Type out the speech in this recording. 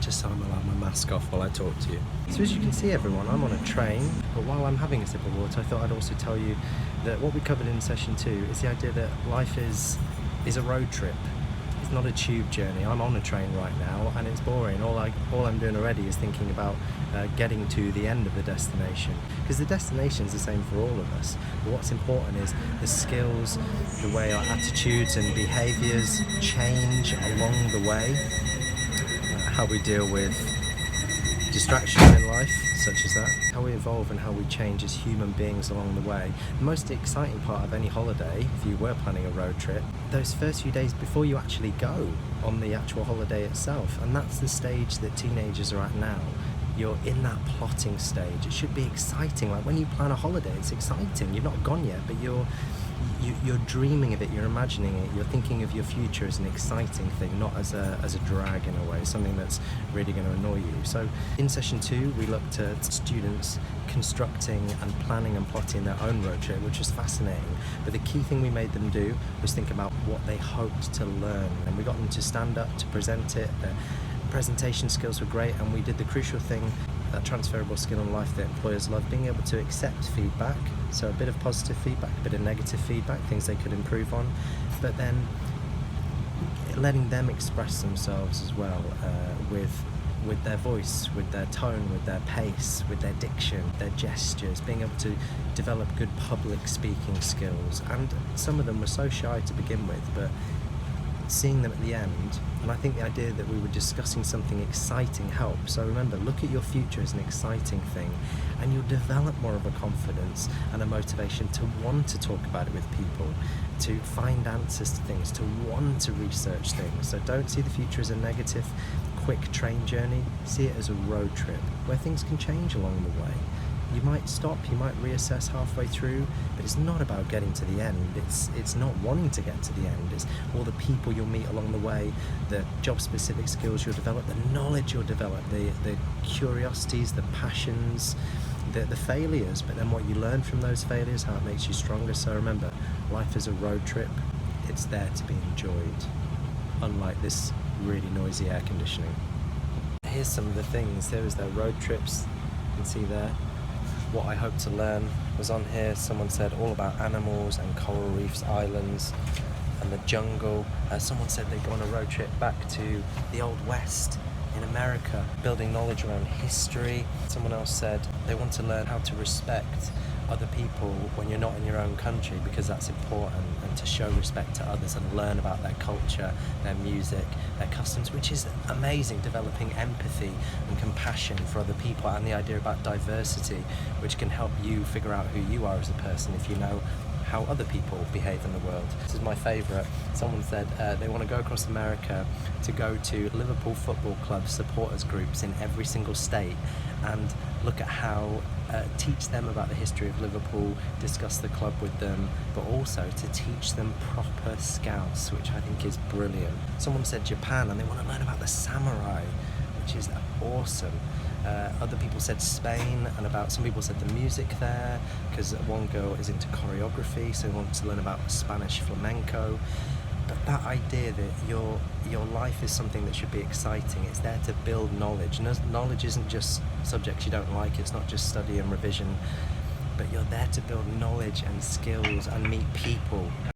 just so I'm allowed my mask off while I talk to you. So as you can see everyone, I'm on a train, but while I'm having a sip of water, I thought I'd also tell you that what we covered in session 2 is the idea that life is a road trip. It's not a tube journey. I'm on a train right now and it's boring. All I'm doing already is thinking about getting to the end of the destination, because the destination is the same for all of us, but what's important is the skills, the way our attitudes and behaviours change along the way, how we deal with distractions in life such as that, how we evolve and how we change as human beings along the way. The most exciting part of any holiday, if you were planning a road trip, those first few days before you actually go on the actual holiday itself, and that's the stage that teenagers are at now. You're in that plotting stage. It should be exciting. Like when you plan a holiday, it's exciting. You're not gone yet, but you're dreaming of it, you're imagining it, you're thinking of your future as an exciting thing, not as a drag in a way, something that's really going to annoy you. So in session 2 we looked at students constructing and planning and plotting their own road trip, which was fascinating, but the key thing we made them do was think about what they hoped to learn, and we got them to stand up, to present it. Their presentation skills were great, and we did the crucial thing, that transferable skill in life that employers love, being able to accept feedback. So a bit of positive feedback, a bit of negative feedback, things they could improve on, but then letting them express themselves as well, with their voice, with their tone, with their pace, with their diction, their gestures, being able to develop good public speaking skills. And some of them were so shy to begin with, but seeing them at the end, and I think the idea that we were discussing something exciting helps. So remember, look at your future as an exciting thing, and you'll develop more of a confidence and a motivation to want to talk about it with people, to find answers to things, to want to research things. So don't see the future as a negative, quick train journey. See it as a road trip where things can change along the way. You might stop, you might reassess halfway through, but it's not about getting to the end. It's not wanting to get to the end. It's all the people you'll meet along the way, the job-specific skills you'll develop, the knowledge you'll develop, the curiosities, the passions, the failures, but then what you learn from those failures, how it makes you stronger. So remember, life is a road trip. It's there to be enjoyed, unlike this really noisy air conditioning. Here's some of the things. There was their road trips. You can see there. What I hope to learn was on here. Someone said all about animals and coral reefs, islands and the jungle. Someone said they go on a road trip back to the Old West in America, building knowledge around history. Someone else said they want to learn how to respect other people when you're not in your own country, because that's important, and to show respect to others and learn about their culture, their music, their customs, which is amazing, developing empathy and compassion for other people, and the idea about diversity, which can help you figure out who you are as a person if you know how other people behave in the world. This is my favourite. Someone said they want to go across America to go to Liverpool Football Club supporters groups in every single state and look at how teach them about the history of Liverpool, discuss the club with them, but also to teach them proper Scouse, which I think is brilliant. Someone said Japan and they want to learn about the samurai, which is awesome. Other people said Spain, and some people said the music there, because one girl is into choreography, so wants to learn about Spanish flamenco. But that idea that your life is something that should be exciting, it's there to build knowledge. Knowledge isn't just subjects you don't like, it's not just study and revision, but you're there to build knowledge and skills and meet people.